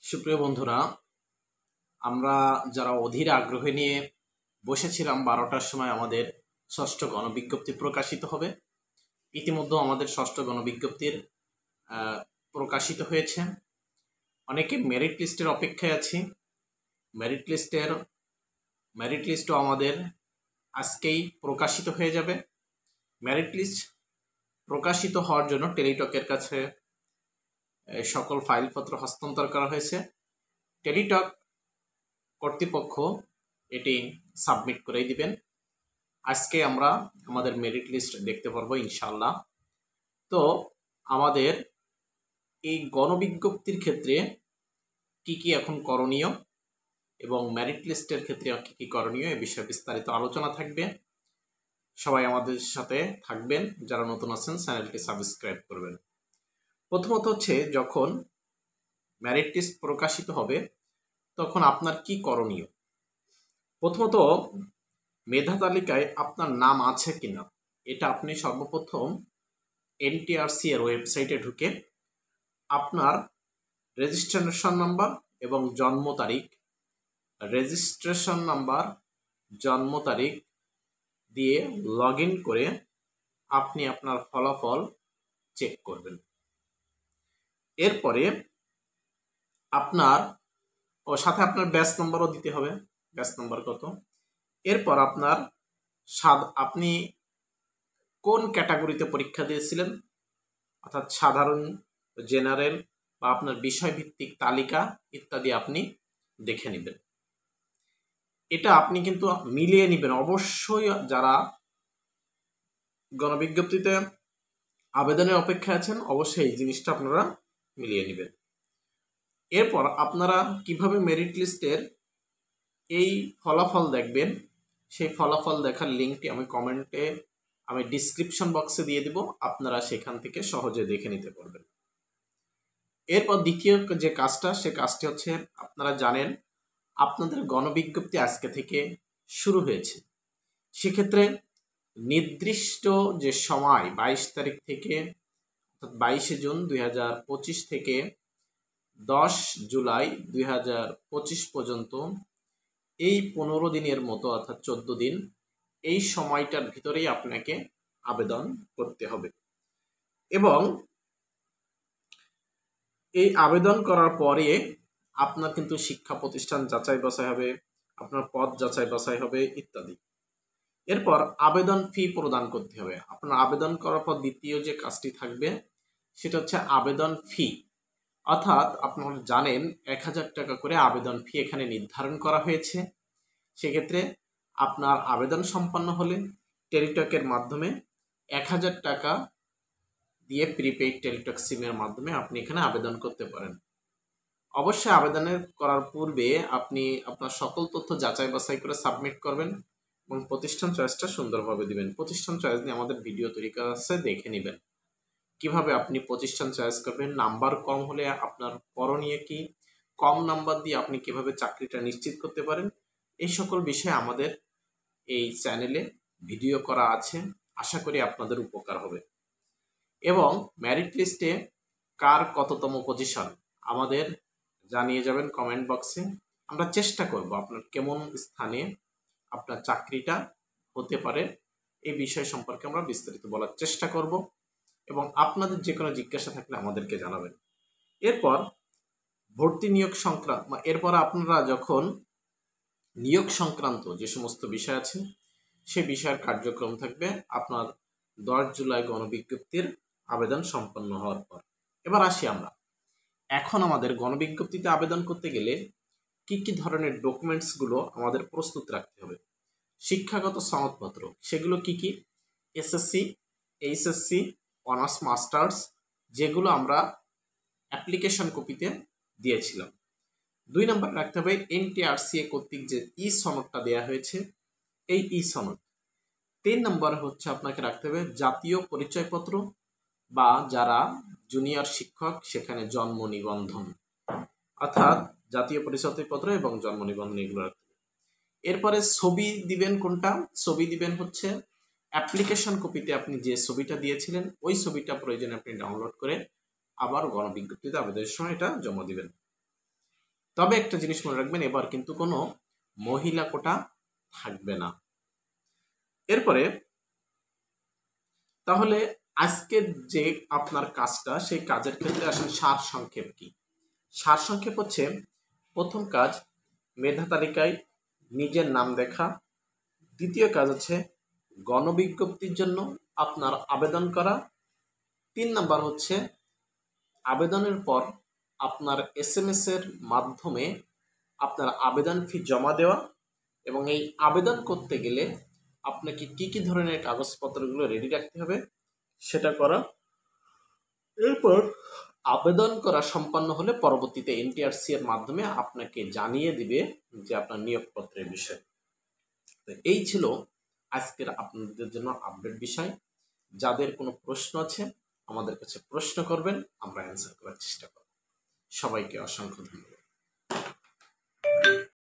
সুপ্রিয় বন্ধুরা, আমরা যারা অধীর আগ্রহ নিয়ে বসেছিলাম 12টার সময় আমাদের ষষ্ঠ গণবিজ্ঞপ্তি প্রকাশিত হবে। ইতিমধ্যে আমাদের ষষ্ঠ গণবিজ্ঞপ্তির প্রকাশিত হয়েছে। অনেকে মেরিট লিস্টের অপেক্ষায় আছি। মেরিট লিস্টও আমাদের আজকেই প্রকাশিত হয়ে যাবে। মেরিট লিস্ট প্রকাশিত হওয়ার জন্য টেলিটকের কাছে সকল ফাইলপত্র হস্তান্তর করা হয়েছে। টেলিটক কর্তৃপক্ষ এটি সাবমিট করেই দিবেন। আজকে আমরা আমাদের মেরিট লিস্ট দেখতে পারবো ইনশাআল্লাহ। তো আমাদের এই গণবিজ্ঞপ্তির ক্ষেত্রে কি কি এখন করণীয় এবং মেরিট লিস্টের ক্ষেত্রে কি কি করণীয় এ বিষয়ে বিস্তারিত আলোচনা থাকবে। সবাই আমাদের সাথে থাকবেন। যারা নতুন আছেন চ্যানেলটি সাবস্ক্রাইব করবেন। প্রথমত হচ্ছে, যখন মেরিট লিস্ট প্রকাশিত হবে তখন আপনার কি করণীয়। প্রথমত, মেধা তালিকায় আপনার নাম আছে কিনা এটা আপনি সর্বপ্রথম এনটিআরসি এর ওয়েবসাইটে ঢুকে আপনার রেজিস্ট্রেশন নাম্বার এবং জন্ম তারিখ দিয়ে লগ ইন করে আপনি আপনার ফলাফল চেক করবেন। এরপরে আপনার সাথে আপনার ব্যাচ নম্বরও দিতে হবে, ব্যাচ নম্বর কত। এরপর আপনি কোন ক্যাটাগরিতে পরীক্ষা দিয়েছিলেন, অর্থাৎ সাধারণ, জেনারেল বা আপনার বিষয়ভিত্তিক তালিকা ইত্যাদি আপনি দেখে নেবেন। এটা আপনি কিন্তু মিলিয়ে নেবেন অবশ্যই। যারা গণবিজ্ঞপ্তিতে আবেদনের অপেক্ষায় আছেন অবশ্যই এই জিনিসটা আপনারা মিলিয়ে নেবেন। এরপর আপনারা কিভাবে মেরিট লিস্টের এই ফলাফল দেখবেন, সেই ফলাফল দেখার লিঙ্কটি আমি ডিসক্রিপশন বক্সে দিয়ে দিব। আপনারা সেখান থেকে সহজে দেখে নিতে পারবেন। এরপর দ্বিতীয় যে কাজটা, সে কাজটি হচ্ছে, আপনারা জানেন আপনাদের গণবিজ্ঞপ্তি আজকে থেকে শুরু হয়েছে। সেক্ষেত্রে নির্দিষ্ট যে সময় 22 তারিখ থেকে, অর্থাৎ 22 জুন 2025 থেকে 10 জুলাই 2025 পর্যন্ত এই 15 দিনের মতো, অর্থাৎ 14 দিন, এই সময়টার ভিতরেই আপনাকে আবেদন করতে হবে। এবং এই আবেদন করার পরে আপনার কিন্তু শিক্ষা প্রতিষ্ঠান যাচাই বাছাই হবে, আপনার পদ যাচাই বাছাই হবে ইত্যাদি। এরপর আবেদন ফি প্রদান করতে হবে। আপনার আবেদন করার পর দ্বিতীয় যে কাজটি থাকবে সেটা হচ্ছে আবেদন ফি। অর্থাৎ আপনারা জানেন 1000 টাকা করে আবেদন ফি এখানে নির্ধারণ করা হয়েছে। সেক্ষেত্রে আপনার আবেদন সম্পন্ন হলে টেলিটকের মাধ্যমে 1000 টাকা দিয়ে প্রিপেইড টেলিটক সিমের মাধ্যমে আপনি এখানে আবেদন করতে পারেন। অবশ্যই আবেদনের করার পূর্বে আপনি আপনার সকল তথ্য যাচাই বাছাই করে সাবমিট করবেন এবং প্রতিষ্ঠান চয়েসটা সুন্দরভাবে দিবেন। প্রতিষ্ঠান চয়েস নিয়ে আমাদের ভিডিও তৈরি করা আছে, দেখে নেবেন কিভাবে আপনি প্রতিষ্ঠান চয়েস করবেন। নাম্বার কম হলে আপনার করণীয় কি, কম নাম্বার দিয়ে আপনি কিভাবে চাকরিটা নিশ্চিত করতে পারেন, এই সকল বিষয়ে আমাদের এই চ্যানেলে ভিডিও করা আছে। আশা করি আপনাদের উপকার হবে। এবং মেরিট লিস্টে কার কততম পজিশন আমাদের জানিয়ে যাবেন কমেন্ট বক্সে। আমরা চেষ্টা করব আপনার কেমন স্থানে আপনার চাকরিটা হতে পারে এই বিষয় সম্পর্কে আমরা বিস্তারিত বলার চেষ্টা করব এবং আপনাদের যে কোনো জিজ্ঞাসা থাকলে আমাদেরকে জানাবেন। এরপর ভর্তি নিয়োগ সংক্রান্ত, এরপর আপনারা যখন নিয়োগ সংক্রান্ত যে সমস্ত বিষয় আছে সে বিষয়ের কার্যক্রম থাকবে আপনার 10 জুলাই গণবিজ্ঞপ্তির আবেদন সম্পন্ন হওয়ার পর। এবার আসি আমরা, এখন আমাদের গণবিজ্ঞপ্তিতে আবেদন করতে গেলে কি কি ধরনের ডকুমেন্টসগুলো আমাদের প্রস্তুত রাখতে হবে। শিক্ষাগত সনদপত্র, সেগুলো কি কি, এসএসসি, এইচএসসি, অনার্স, মাস্টার্স, যেগুলো আমরা অ্যাপ্লিকেশন কপিতে দিয়েছিলাম। 2 নম্বর রাখতে হবে এনটিআরসি কর্তৃক যে ই সনদটা দেওয়া হয়েছে, এই ই সনদ। 3 নম্বর হচ্ছে আপনাকে রাখতে হবে জাতীয় পরিচয়পত্র বা যারা জুনিয়র শিক্ষক সেখানে জন্ম নিবন্ধন, অর্থাৎ জাতীয় পরিচয়পত্র এবং জন্ম নিবন্ধন, এগুলো রাখতে হবে। এরপরে ছবি দিবেন কোনটা, ছবি দিবেন হচ্ছে অ্যাপ্লিকেশন কপিতে আপনি যে ছবিটা দিয়েছিলেন ওই ছবিটা প্রয়োজনে আপনি ডাউনলোড করে আবার গণবিজ্ঞপ্তিতে আবেদনের সময় এটা জমা দিবেন। তবে একটা জিনিস মনে রাখবেন, এবার কিন্তু কোনো মহিলা কোটা থাকবে না। এরপরে তাহলে আজকের যে আপনার কাজটা, সেই কাজের ক্ষেত্রে আসলে সার সংক্ষেপ কি? সার সংক্ষেপ হচ্ছে, প্রথম কাজ মেধা তালিকায় নিজের নাম দেখা। দ্বিতীয় কাজ হচ্ছে গণবিজ্ঞপ্তির জন্য আপনার আবেদন করা। 3 নাম্বার হচ্ছে আবেদনের পর আপনার SMS এর মাধ্যমে আপনার আবেদন ফি জমা দেওয়া, এবং এই আবেদন করতে গেলে আপনাকে কি কি ধরনের কাগজপত্রগুলো রেডি রাখতে হবে সেটা করা। এরপর আবেদন করা সম্পন্ন হলে পরবর্তীতে NTRC এর মাধ্যমে আপনাকে জানিয়ে দিবে যে আপনার নিয়োগপত্রের বিষয়। তো এই ছিল আজকের আপনাদের জন্য আপডেট বিষয়। যাদের কোনো প্রশ্ন আছে আমাদের কাছে প্রশ্ন করবেন, আমরা অ্যান্সার করার চেষ্টা করব। সবাইকে অসংখ্য ধন্যবাদ।